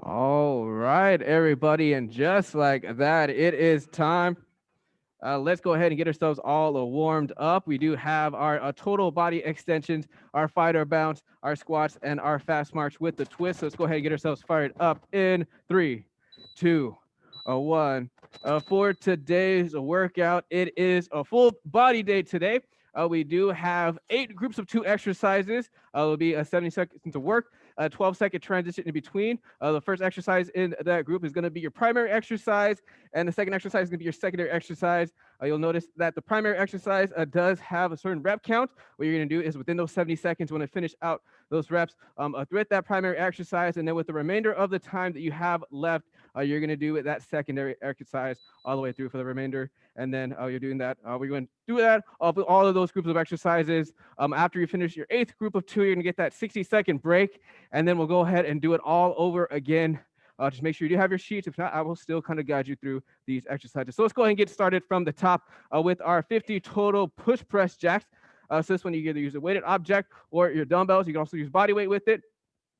All right, everybody, and just like that, it is time. Let's go ahead and get ourselves all warmed up. We do have our total body extensions, our fighter bounce, our squats, and our fast march with the twist. So let's go ahead and get ourselves fired up in 3, 2, 1. For today's workout, it is a full body day today. We do have 8 groups of 2 exercises. It'll be a 70 seconds to work, a 12-second transition in between. The first exercise in that group is going to be your primary exercise, and the second exercise is going to be your secondary exercise. You'll notice that the primary exercise does have a certain rep count. What you're going to do is within those 70 seconds, when I finish out those reps, with that primary exercise, and then with the remainder of the time that you have left, you're going to do that secondary exercise all the way through for the remainder. And then you're doing that. We're going to do that with all of those groups of exercises. After you finish your 8th group of 2, you're going to get that 60-second break, and then we'll go ahead and do it all over again. Just make sure you do have your sheets. If not, I will still kind of guide you through these exercises. So let's go ahead and get started from the top with our 50 total push press jacks. So this one, you can either use a weighted object or your dumbbells. You can also use body weight with it.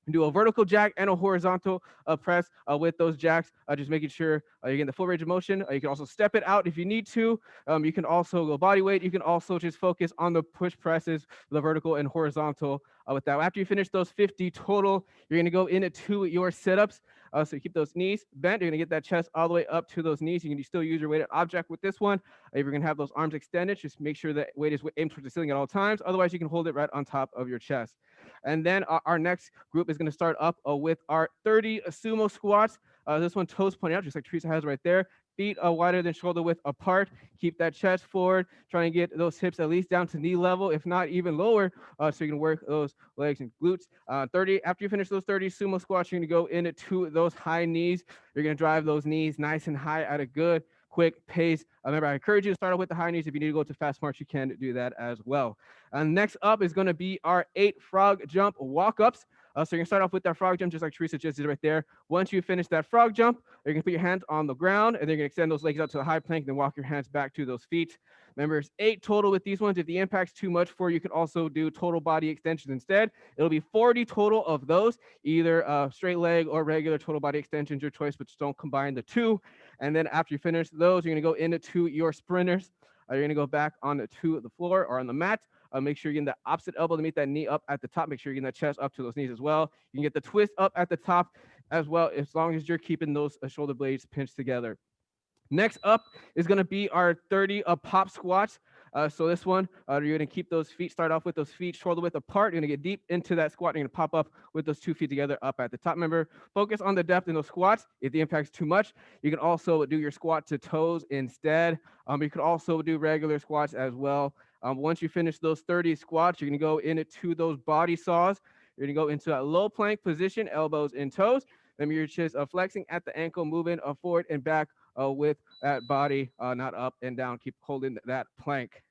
Do a vertical jack and a horizontal press with those jacks, just making sure you're getting the full range of motion. You can also step it out if you need to. You can also go body weight. You can also just focus on the push presses, the vertical and horizontal with that. After you finish those 50 total, you're going to go into your sit-ups. So you keep those knees bent. You're going to get that chest all the way up to those knees. You can still use your weighted object with this one. If you're going to have those arms extended, just make sure that weight is aimed towards the ceiling at all times. Otherwise, you can hold it right on top of your chest. And then our next group is going to start up with our 30 sumo squats. This one toes pointing out, just like Teresa has right there. Feet wider than shoulder width apart. Keep that chest forward. Trying to get those hips at least down to knee level, if not even lower, so you can work those legs and glutes. 30. After you finish those 30 sumo squats, you're going to go into those high knees. You're going to drive those knees nice and high at a good quick pace. Remember, I encourage you to start out with the high knees. If you need to go to fast march, you can do that as well. And next up is going to be our 8 frog jump walk-ups. So you're going to start off with that frog jump, just like Teresa just did right there. Once you finish that frog jump, you're going to put your hands on the ground, and then you're going to extend those legs out to the high plank, then walk your hands back to those feet. Remember, it's 8 total with these ones. If the impact's too much for you, you can also do total body extensions instead. It'll be 40 total of those, either straight leg or regular total body extensions, your choice, but just don't combine the two. And then after you finish those, you're going to go into your sprinters. You're going to go back onto the floor or on the mat. Make sure you're getting the opposite elbow to meet that knee up at the top. Make sure you're getting that chest up to those knees as well. You can get the twist up at the top as well, as long as you're keeping those shoulder blades pinched together. Next up is going to be our 30 pop squats. So this one, you're going to keep those feet, start off with those feet shoulder width apart. You're going to get deep into that squat. You're going to pop up with those 2 feet together up at the top. Remember, focus on the depth in those squats. If the impact's too much, you can also do your squat to toes instead. You could also do regular squats as well. Once you finish those 30 squats, you're going to go into those body saws. You're going to go into that low plank position, elbows and toes. Then you're just flexing at the ankle, moving forward and back with that body, not up and down. Keep holding that plank.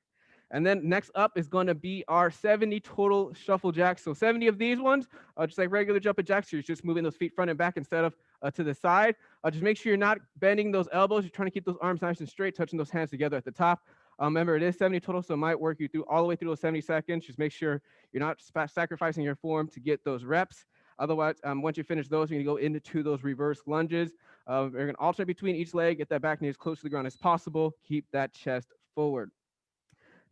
And then next up is going to be our 70 total shuffle jacks. So 70 of these ones, just like regular jumping jacks, you're just moving those feet front and back instead of to the side. Just make sure you're not bending those elbows. You're trying to keep those arms nice and straight, touching those hands together at the top. Remember, it is 70 total, so it might work you through all the way through those 70 seconds. Just make sure you're not sacrificing your form to get those reps. Otherwise, once you finish those, you're going to go into those reverse lunges. You're going to alternate between each leg, get that back knee as close to the ground as possible. Keep that chest forward.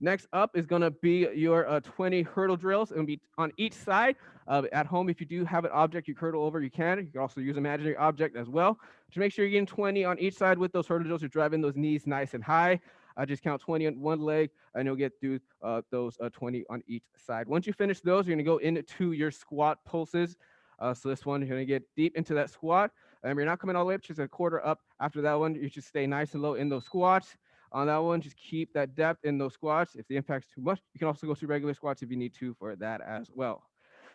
Next up is going to be your 20 hurdle drills. It'll be on each side. At home, if you do have an object you hurdle over, you can. You can also use an imaginary object as well. Just make sure you're getting 20 on each side with those hurdle drills. You're driving those knees nice and high. Just count 20 on one leg, and you'll get through those 20 on each side. Once you finish those, you're going to go into your squat pulses. So this one, you're going to get deep into that squat. You're not coming all the way up, just a quarter up. After that one, you should stay nice and low in those squats. On that one, just keep that depth in those squats. If the impact's too much, you can also go to regular squats if you need to for that as well.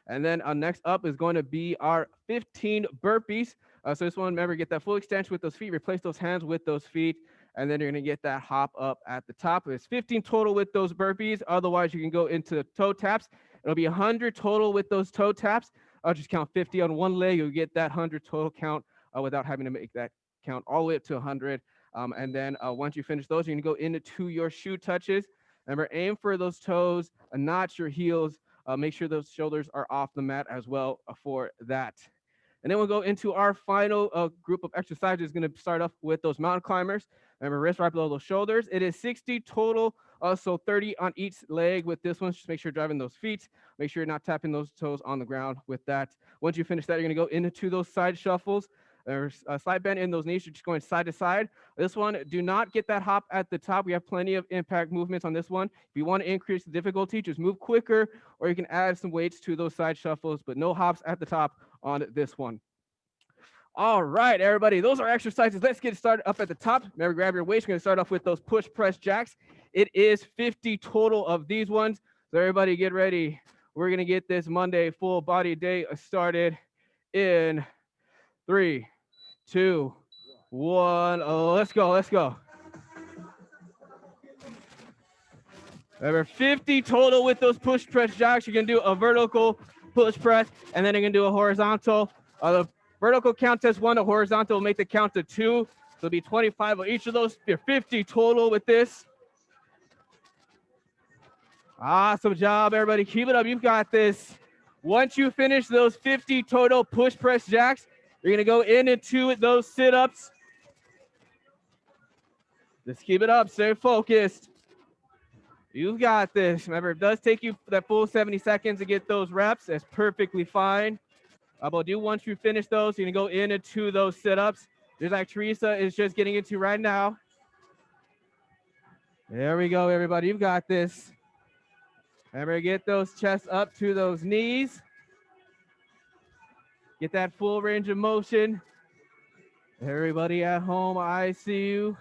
And then next up is going to be our 15 burpees. So this one, remember, get that full extension with those feet, replace those hands with those feet, and then you're going to get that hop up at the top. It's 15 total with those burpees. Otherwise, you can go into toe taps. It'll be 100 total with those toe taps. I'll just count 50 on one leg. You'll get that 100 total count without having to make that count all the way up to 100. And then once you finish those, you're going to go into your shoe touches. Remember, aim for those toes, not your heels. Make sure those shoulders are off the mat as well for that. And then we'll go into our final group of exercises. It's going to start off with those mountain climbers. Remember, wrist right below those shoulders. It is 60 total, so 30 on each leg with this one. Just make sure you're driving those feet. Make sure you're not tapping those toes on the ground with that. Once you finish that, you're going to go into those side shuffles. There's a side bend in those knees. You're just going side to side. This one, do not get that hop at the top. We have plenty of impact movements on this one. If you want to increase the difficulty, just move quicker, or you can add some weights to those side shuffles, but no hops at the top on this one. All right, everybody, those are exercises. Let's get started up at the top. Remember, grab your weights. We're going to start off with those push press jacks. It is 50 total of these ones. So everybody get ready. We're going to get this Monday full body day started in 3, 2, 1. Let's go. Let's go. Remember, 50 total with those push press jacks. You're going to do a vertical push press, and then you're going to do a horizontal. The vertical counts as 1, the horizontal will make the count to 2. So it'll be 25 of each of those. You're 50 total with this. Awesome job, everybody. Keep it up. You've got this. Once you finish those 50 total push press jacks, you're going to go into those sit-ups. Just keep it up. Stay focused. You've got this. Remember, it does take you that full 70 seconds to get those reps. That's perfectly fine. But once you finish those, you're going to go into those sit-ups. Just like Teresa is just getting into right now. There we go, everybody. You've got this. Remember, get those chests up to those knees. Get that full range of motion. Everybody at home, I see you.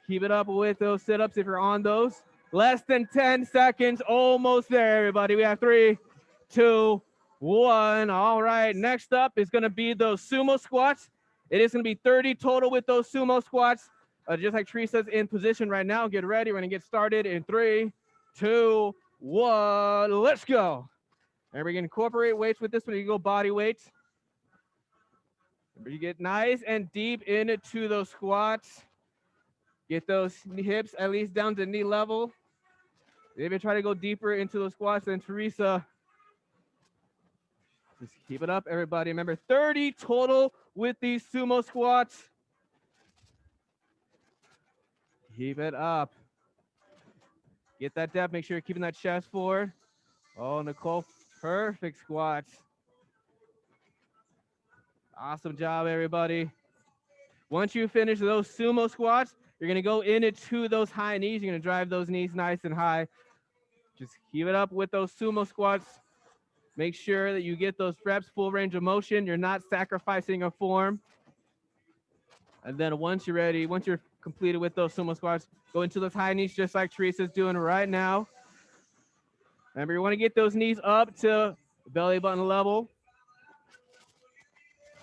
Keep it up with those sit-ups if you're on those. Less than 10 seconds, almost there, everybody. We have 3, 2, 1. All right, next up is going to be those sumo squats. It is going to be 30 total with those sumo squats. Just like Teresa's in position right now. Get ready. We're going to get started in 3, 2, 1. Let's go. And we're going to incorporate weights with this one. You go body weights. You get nice and deep into those squats. Get those hips at least down to knee level. Maybe try to go deeper into those squats than Teresa. Just keep it up, everybody. Remember, 30 total with these sumo squats. Keep it up. Get that depth. Make sure you're keeping that chest forward. Oh, Nicole, perfect squats. Awesome job, everybody. Once you finish those sumo squats, you're going to go into those high knees. You're going to drive those knees nice and high. Just keep it up with those sumo squats. Make sure that you get those reps, full range of motion. You're not sacrificing a form. And then once you're ready, once you're completed with those sumo squats, go into those high knees just like Teresa's doing right now. Remember, you want to get those knees up to belly button level.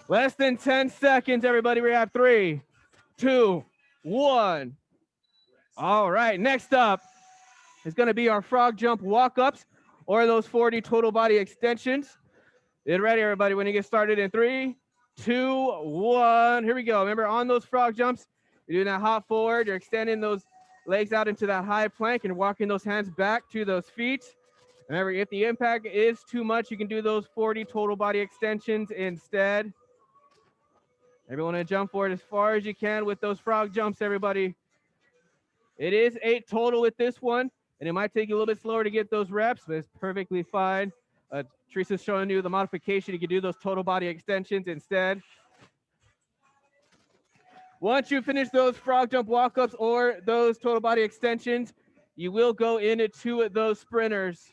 Less than 10 seconds, everybody. We have 3, 2, 1. All right, next up is going to be our frog jump walk-ups or those 40 total body extensions. Get ready, everybody, when you get started in 3, 2, 1. Here we go. Remember, on those frog jumps, you're doing that hop forward. You're extending those legs out into that high plank and walking those hands back to those feet. Remember, if the impact is too much, you can do those 40 total body extensions instead. Everyone to jump forward as far as you can with those frog jumps, everybody. It is 8 total with this one, and it might take you a little bit slower to get those reps, but it's perfectly fine. Teresa's showing you the modification. You can do those total body extensions instead. Once you finish those frog jump walk-ups or those total body extensions, you will go into those sprinters.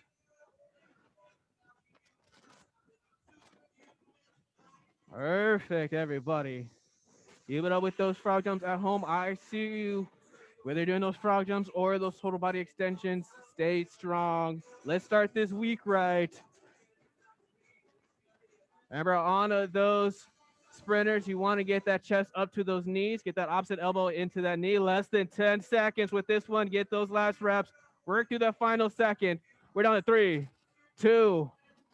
Perfect, everybody. Keep it up with those frog jumps at home. I see you. Whether you're doing those frog jumps or those total body extensions, stay strong. Let's start this week right. Remember, on those sprinters, you want to get that chest up to those knees. Get that opposite elbow into that knee. Less than 10 seconds with this one. Get those last reps. Work through that final second. We're down to 3, 2,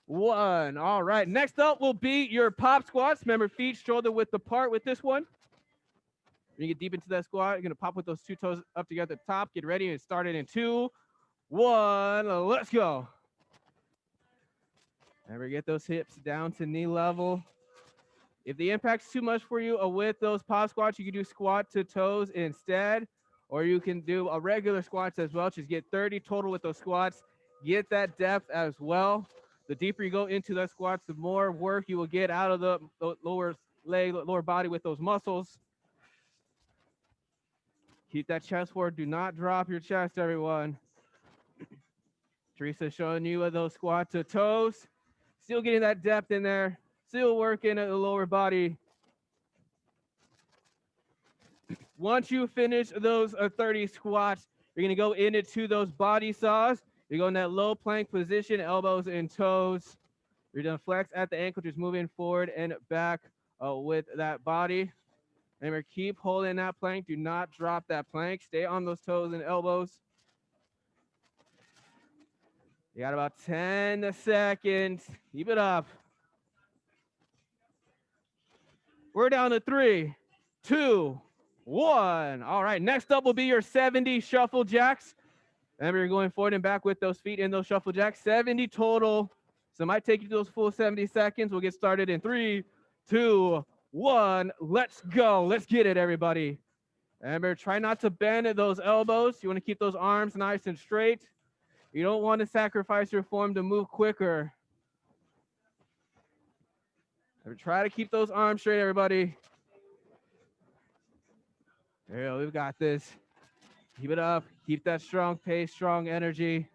1. All right. Next up will be your pop squats. Remember, feet shoulder width apart with this one. When you get deep into that squat, you're going to pop with those 2 toes up together at the top. Get ready and start it in 2, 1. Let's go. Remember, get those hips down to knee level. If the impact's too much for you with those pop squats, you can do squat to toes instead, or you can do a regular squats as well. Just get 30 total with those squats. Get that depth as well. The deeper you go into the squats, the more work you will get out of the lower leg, lower body with those muscles. Keep that chest forward. Do not drop your chest, everyone. Teresa showing you those squat to toes. Still getting that depth in there. Still working at the lower body. Once you finish those 30 squats, you're gonna go into those body saws. You're going that low plank position, elbows and toes. You're gonna flex at the ankle, just moving forward and back with that body. Remember, keep holding that plank. Do not drop that plank. Stay on those toes and elbows. You got about 10 seconds. Keep it up. We're down to 3, 2, 1. All right, next up will be your 70 shuffle jacks. Remember, you're going forward and back with those feet in those shuffle jacks. 70 total. So it might take you those full 70 seconds. We'll get started in 3, 2, 1. Let's go. Let's get it, everybody. Remember, try not to bend those elbows. You want to keep those arms nice and straight. You don't want to sacrifice your form to move quicker. Try to keep those arms straight, everybody. There, we've got this. Keep it up. Keep that strong pace, strong energy.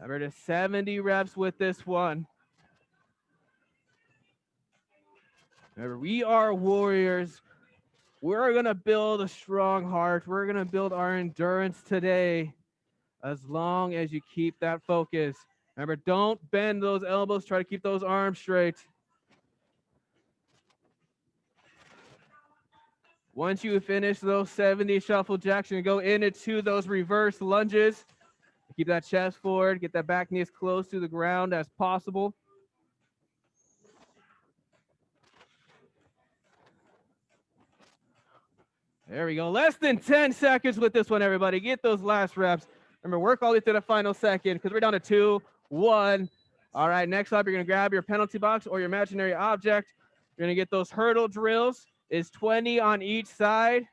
Remember, to 70 reps with this one. Remember, we are warriors. We're going to build a strong heart. We're going to build our endurance today as long as you keep that focus. Remember, don't bend those elbows. Try to keep those arms straight. Once you finish those 70 shuffle jacks, you're going to go into those reverse lunges. Keep that chest forward. Get that back knee as close to the ground as possible. There we go. Less than 10 seconds with this one, everybody. Get those last reps. Remember, work all the way to the final second because we're down to 2, 1. All right, next up, you're going to grab your penalty box or your imaginary object. You're going to get those hurdle drills. It's 20 on each side.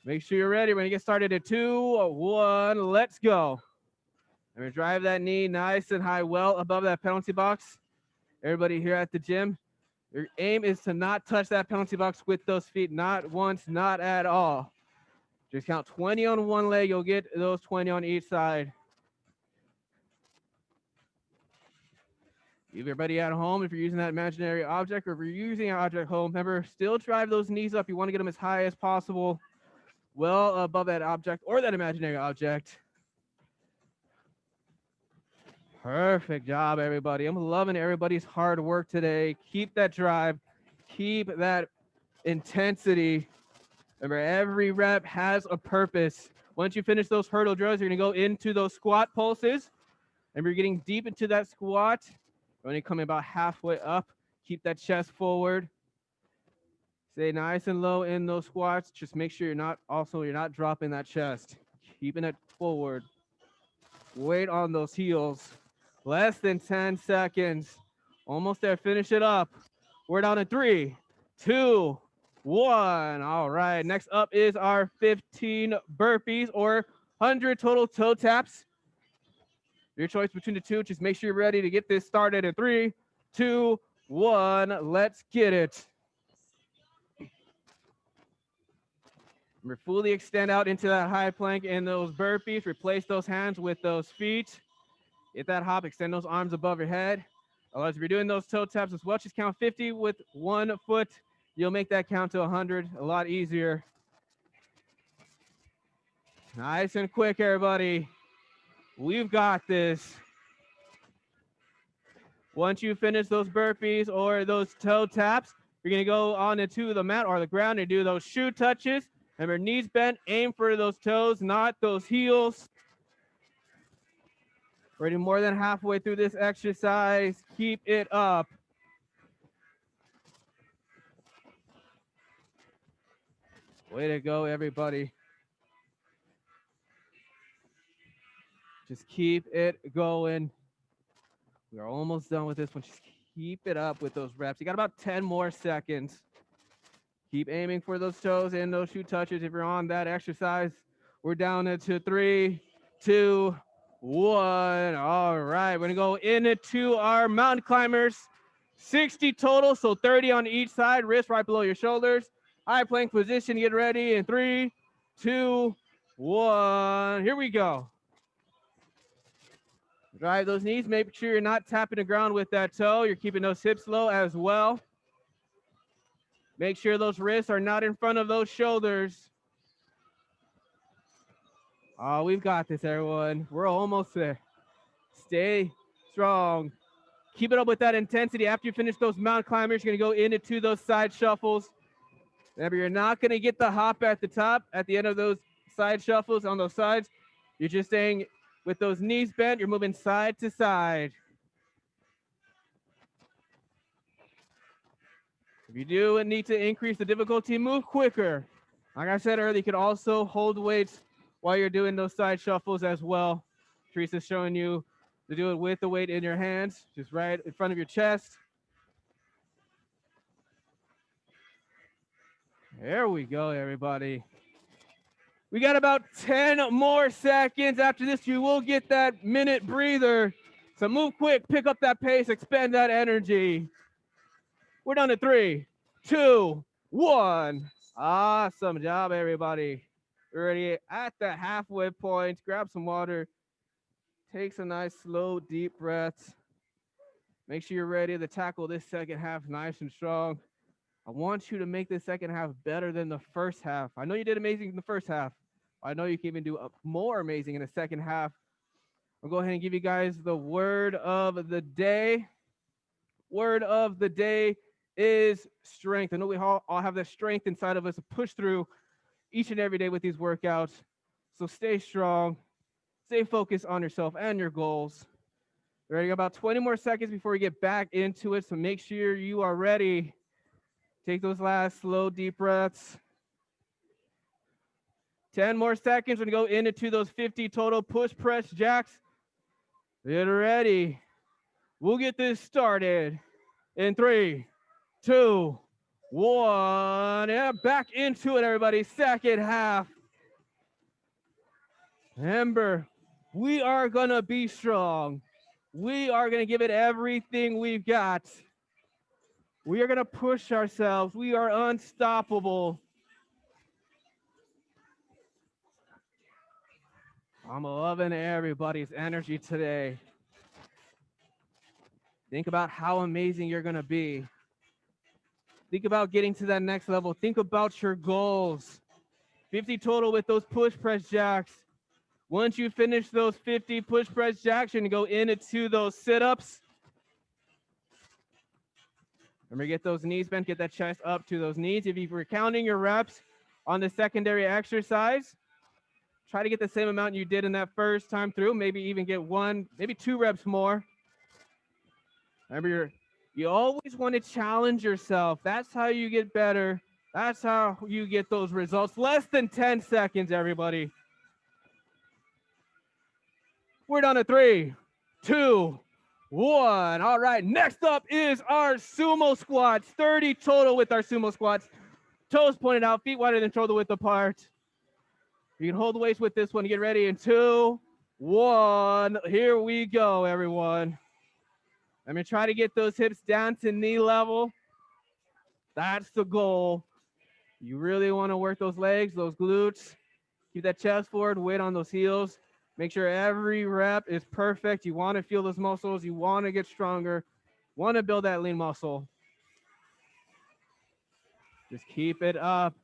Make sure you're ready. We're going to get started at 2, 1. Let's go. And we drive that knee nice and high, well above that penalty box. Everybody here at the gym, your aim is to not touch that penalty box with those feet, not once, not at all. Just count 20 on one leg, you'll get those 20 on each side. Everybody at home, if you're using that imaginary object or if you're using an object at home, remember, still drive those knees up. You want to get them as high as possible, well above that object or that imaginary object. Perfect job, everybody. I'm loving everybody's hard work today. Keep that drive. Keep that intensity. Remember, every rep has a purpose. Once you finish those hurdle drills, you're going to go into those squat pulses. And you're getting deep into that squat. You're only coming about halfway up. Keep that chest forward. Stay nice and low in those squats. Just make sure you're not dropping that chest. Keeping it forward. Weight on those heels. Less than 10 seconds. Almost there. Finish it up. We're down to 3, 2, 1. All right. Next up is our 15 burpees or 100 total toe taps. Your choice between the two. Just make sure you're ready to get this started in 3, 2, 1. Let's get it. Remember, fully extend out into that high plank in those burpees. Replace those hands with those feet. Get that hop, extend those arms above your head. Otherwise, if you're doing those toe taps as well, just count 50 with one foot. You'll make that count to 100 a lot easier. Nice and quick, everybody. We've got this. Once you finish those burpees or those toe taps, you're going to go on into the mat or the ground and do those shoe touches. Remember, knees bent, aim for those toes, not those heels. Already more than halfway through this exercise. Keep it up. Way to go, everybody. Just keep it going. We are almost done with this one. Just keep it up with those reps. You got about 10 more seconds. Keep aiming for those toes and those shoe touches. If you're on that exercise, we're down to 3, 2, 1. All right, we're gonna go into our mountain climbers. 60 total, so 30 on each side, wrist right below your shoulders. High plank position, get ready in 3, 2, 1. Here we go. Drive those knees, make sure you're not tapping the ground with that toe. You're keeping those hips low as well. Make sure those wrists are not in front of those shoulders. Oh, we've got this, everyone. We're almost there. Stay strong. Keep it up with that intensity. After you finish those mountain climbers, you're going to go into those side shuffles. Remember, you're not going to get the hop at the top at the end of those side shuffles on those sides. You're just staying with those knees bent. You're moving side to side. If you do need to increase the difficulty, move quicker. Like I said earlier, you could also hold weights while you're doing those side shuffles as well. Teresa's showing you to do it with the weight in your hands, just right in front of your chest. There we go, everybody. We got about 10 more seconds. After this, you will get that minute breather. So move quick, pick up that pace, expend that energy. We're down to 3, 2, 1. Awesome job, everybody. We're already at the halfway point. Grab some water. Take some nice, slow, deep breaths. Make sure you're ready to tackle this second half nice and strong. I want you to make this second half better than the first half. I know you did amazing in the first half. I know you can even do more amazing in the second half. I'll go ahead and give you guys the word of the day. Word of the day is strength. I know we all have that strength inside of us to push through each and every day with these workouts. So stay strong, stay focused on yourself and your goals. We're ready, about 20 more seconds before we get back into it. So make sure you are ready. Take those last slow, deep breaths. 10 more seconds. We're going to go into those 50 total push press jacks. Get ready. We'll get this started in 3, 2, 1. Yeah, back into it, everybody. Second half. Remember, we are going to be strong. We are going to give it everything we've got. We are going to push ourselves. We are unstoppable. I'm loving everybody's energy today. Think about how amazing you're going to be. Think about getting to that next level. Think about your goals. 50 total with those push press jacks. Once you finish those 50 push press jacks, you're going to go into those sit-ups. Remember, get those knees bent, get that chest up to those knees. If you're counting your reps on the secondary exercise, try to get the same amount you did in that first time through. Maybe even get 1, maybe 2 reps more. Remember, you always want to challenge yourself. That's how you get better. That's how you get those results. Less than 10 seconds, everybody. We're down to 3, 2, 1. All right, next up is our sumo squats. 30 total with our sumo squats. Toes pointed out, feet wider than shoulder width apart. You can hold the weights with this one. Get ready in 2, 1. Here we go, everyone. I'm going to try to get those hips down to knee level. That's the goal. You really want to work those legs, those glutes. Keep that chest forward, weight on those heels. Make sure every rep is perfect. You want to feel those muscles. You want to get stronger. Want to build that lean muscle. Just keep it up.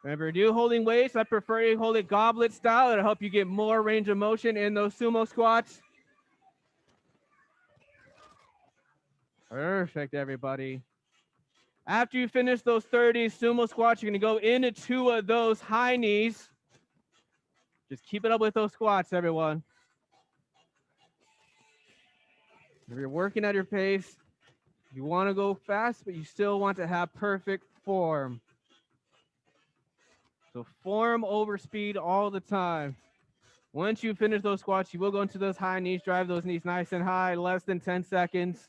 Remember, do holding weights. I prefer you hold it goblet style. It'll help you get more range of motion in those sumo squats. Perfect, everybody. After you finish those 30 sumo squats, you're going to go into those high knees. Just keep it up with those squats, everyone. If you're working at your pace, you want to go fast, but you still want to have perfect form. So form over speed all the time. Once you finish those squats, you will go into those high knees, drive those knees nice and high, less than 10 seconds.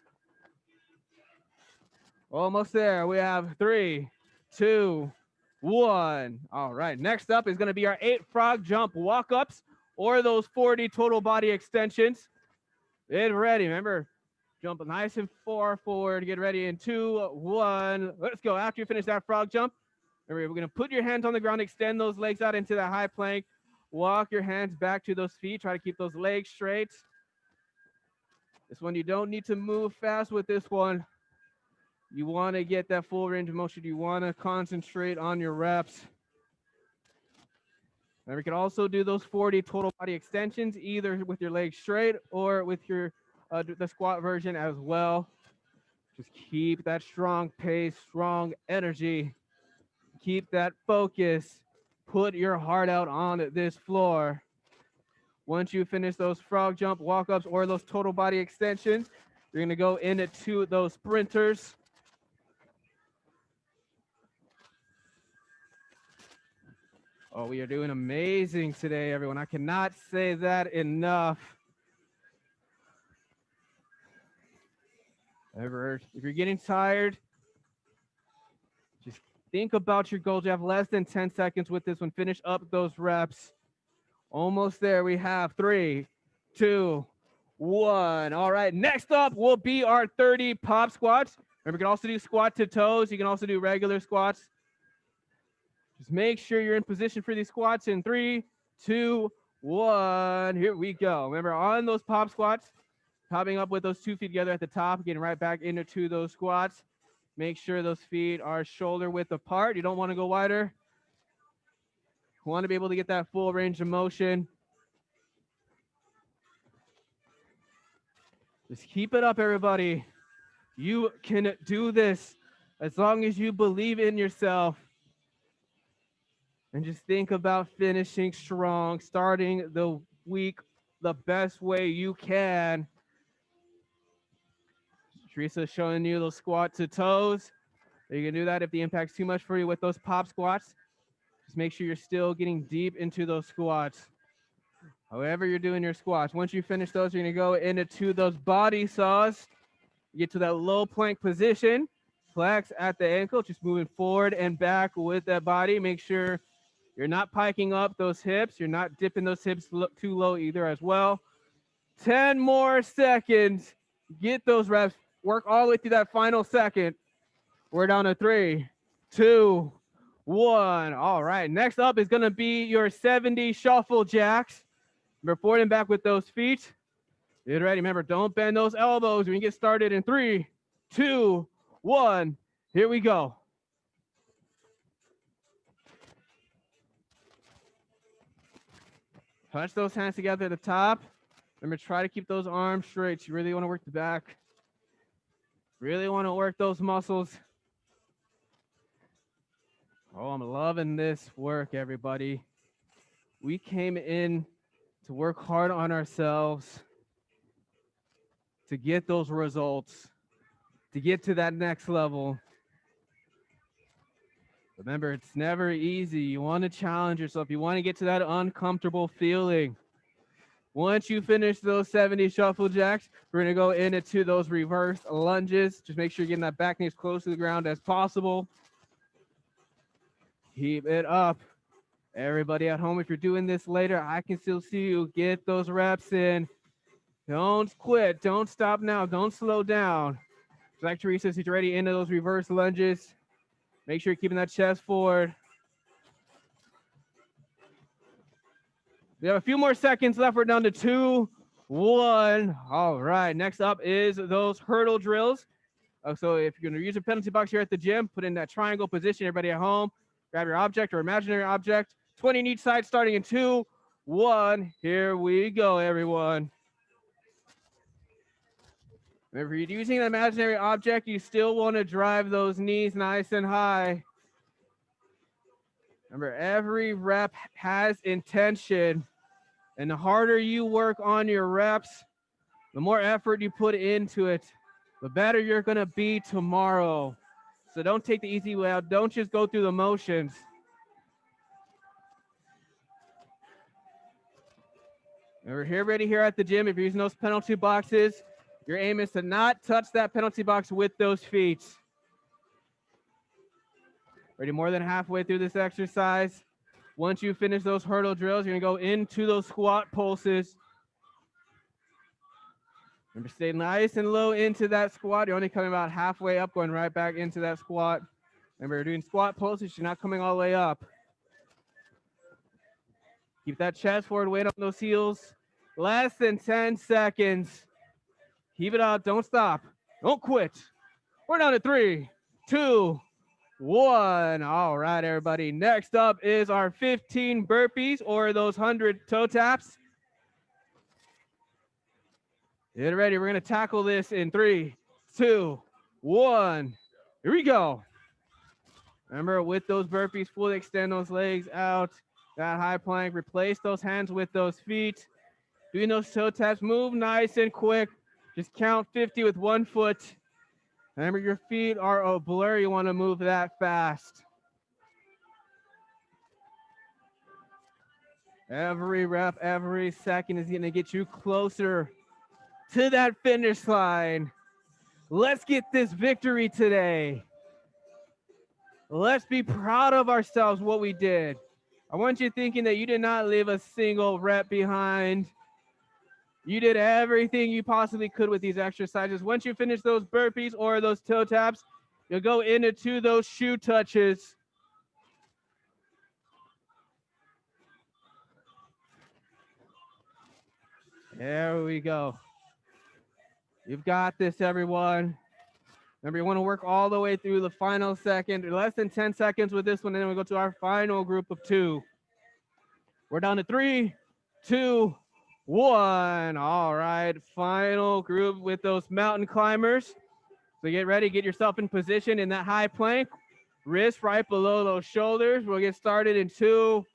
Almost there. We have 3, 2, 1. All right. Next up is going to be our 8 frog jump walk ups or those 40 total body extensions. Get ready. Remember, jump nice and far forward. Get ready in 2, 1. Let's go. After you finish that frog jump, remember, we're going to put your hands on the ground, extend those legs out into that high plank. Walk your hands back to those feet. Try to keep those legs straight. This one, you don't need to move fast with this one. You want to get that full range of motion. You want to concentrate on your reps. And we can also do those 40 total body extensions, either with your legs straight or with your the squat version as well. Just keep that strong pace, strong energy. Keep that focus. Put your heart out on this floor. Once you finish those frog jump, walk-ups, or those total body extensions, you're going to go into those sprinters. Oh, we are doing amazing today, everyone. I cannot say that enough. If you're getting tired, just think about your goals. You have less than 10 seconds with this one. Finish up those reps. Almost there. We have 3, 2, 1. All right. Next up will be our 30 pop squats. Remember, you can also do squat to toes. You can also do regular squats. Just make sure you're in position for these squats in 3, 2, 1. Here we go. Remember, on those pop squats, popping up with those 2 feet together at the top, getting right back into those squats. Make sure those feet are shoulder width apart. You don't want to go wider. You want to be able to get that full range of motion. Just keep it up, everybody. You can do this as long as you believe in yourself. And just think about finishing strong, starting the week the best way you can. Teresa's showing you those squat to toes. You can do that if the impact's too much for you with those pop squats. Just make sure you're still getting deep into those squats. However you're doing your squats. Once you finish those, you're going to go into those body saws. Get to that low plank position. Flex at the ankle, just moving forward and back with that body. Make sure you're not piking up those hips. You're not dipping those hips too low either as well. 10 more seconds. Get those reps. Work all the way through that final second. We're down to 3, 2, 1. All right. Next up is going to be your 70 shuffle jacks. Remember, forward and back with those feet. Get ready. Remember, don't bend those elbows. We can get started in 3, 2, 1. Here we go. Touch those hands together at the top. Remember, try to keep those arms straight. You really want to work the back. Really want to work those muscles. Oh, I'm loving this work, everybody. We came in to work hard on ourselves to get those results, to get to that next level. Remember, it's never easy. You want to challenge yourself. You want to get to that uncomfortable feeling. Once you finish those 70 shuffle jacks, we're going to go into those reverse lunges. Just make sure you're getting that back knee as close to the ground as possible. Keep it up. Everybody at home, if you're doing this later, I can still see you. Get those reps in. Don't quit. Don't stop now. Don't slow down. Like Teresa, she's already into those reverse lunges. Make sure you're keeping that chest forward. We have a few more seconds left. We're down to 2, 1. All right. Next up is those hurdle drills. So if you're going to use a penalty box here at the gym, put in that triangle position. Everybody at home, grab your object or imaginary object. 20 on each side, starting in 2, 1. Here we go, everyone. Remember, if you're using an imaginary object, you still want to drive those knees nice and high. Remember, every rep has intention. And the harder you work on your reps, the more effort you put into it, the better you're going to be tomorrow. So don't take the easy way out. Don't just go through the motions. And we're here ready here at the gym. If you're using those penalty boxes, your aim is to not touch that penalty box with those feet. Already more than halfway through this exercise. Once you finish those hurdle drills, you're gonna go into those squat pulses. Remember, stay nice and low into that squat. You're only coming about halfway up, going right back into that squat. Remember, you're doing squat pulses. You're not coming all the way up. Keep that chest forward, weight on those heels. Less than 10 seconds. Keep it up. Don't stop. Don't quit. We're down to 3, 2, 1. All right, everybody. Next up is our 15 burpees or those 100 toe taps. Get ready. We're going to tackle this in 3, 2, 1. Here we go. Remember, with those burpees, fully extend those legs out. That high plank. Replace those hands with those feet. Doing those toe taps. Move nice and quick. Just count 50 with one foot. Remember, your feet are a blur. You want to move that fast. Every rep, every second is going to get you closer to that finish line. Let's get this victory today. Let's be proud of ourselves, what we did. I want you thinking that you did not leave a single rep behind. You did everything you possibly could with these exercises. Once you finish those burpees or those toe taps, you'll go into those shoe touches. There we go. You've got this, everyone. Remember, you want to work all the way through the final second, less than 10 seconds with this one, and then we go to our final group of 2. We're down to 3, 2, 1. All right, final group with those mountain climbers. So get ready, get yourself in position in that high plank. Wrist right below those shoulders. We'll get started in 2,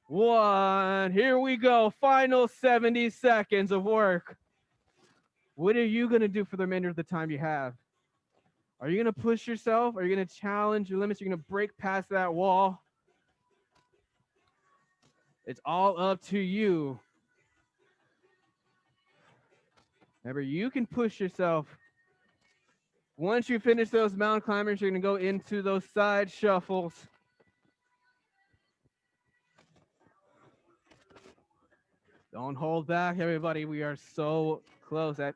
1. Here we go. Final 70 seconds of work. What are you going to do for the remainder of the time you have? Are you going to push yourself? Are you going to challenge your limits? You're going to break past that wall? It's all up to you. Remember, you can push yourself. Once you finish those mountain climbers, you're going to go into those side shuffles. Don't hold back, everybody. We are so close. That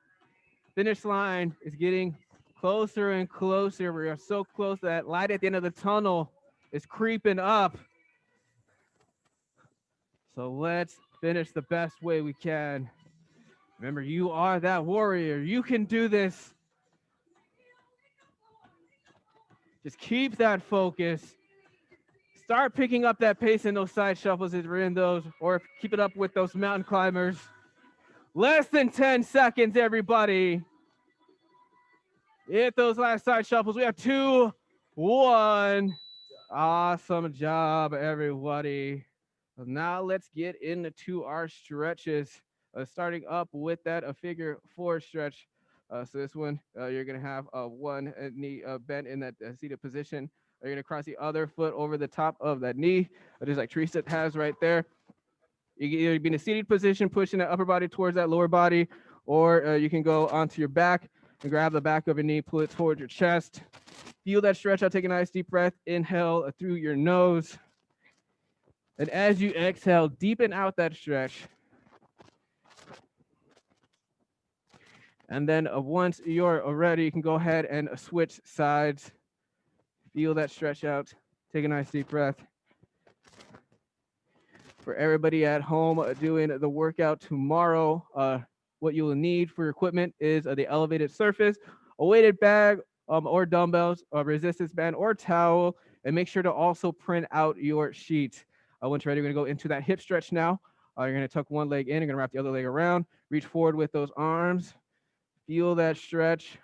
finish line is getting closer and closer. We are so close. That light at the end of the tunnel is creeping up. So let's finish the best way we can. Remember, you are that warrior. You can do this. Just keep that focus. Start picking up that pace in those side shuffles as we're in those, or keep it up with those mountain climbers. Less than 10 seconds, everybody. Hit those last side shuffles. We have 2, 1. Awesome job, everybody. Now let's get into our stretches. Starting up with that figure 4 stretch. So this one, you're going to have one knee bent in that seated position. You're going to cross the other foot over the top of that knee, just like Teresa has right there. You can either be in a seated position, pushing the upper body towards that lower body, or you can go onto your back and grab the back of your knee, pull it towards your chest. Feel that stretch out. Take a nice deep breath. Inhale through your nose. And as you exhale, deepen out that stretch. And then once you're ready, you can go ahead and switch sides. Feel that stretch out. Take a nice deep breath. For everybody at home doing the workout tomorrow, what you will need for your equipment is the elevated surface, a weighted bag or dumbbells, a resistance band or towel, and make sure to also print out your sheet. Once you're ready, we're going to go into that hip stretch now. You're going to tuck one leg in, you're going to wrap the other leg around, reach forward with those arms. Feel that stretch.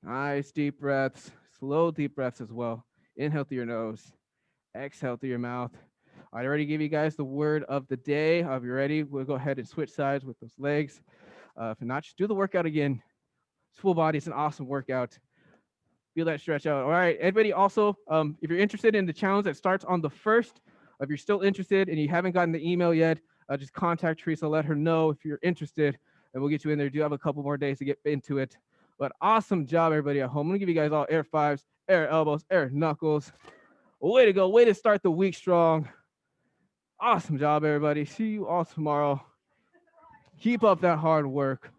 Nice deep breaths, slow deep breaths as well. Inhale through your nose, exhale through your mouth. I already gave you guys the word of the day. If you're ready, we'll go ahead and switch sides with those legs. If not, just do the workout again. It's full body. It's an awesome workout. Feel that stretch out. All right, everybody also, if you're interested in the challenge that starts on the 1st, if you're still interested and you haven't gotten the email yet, just contact Teresa, let her know if you're interested, and we'll get you in there. Do have a couple more days to get into it. But awesome job, everybody at home. I'm gonna give you guys all air fives, air elbows, air knuckles. Way to go. Way to start the week strong. Awesome job, everybody. See you all tomorrow. Keep up that hard work.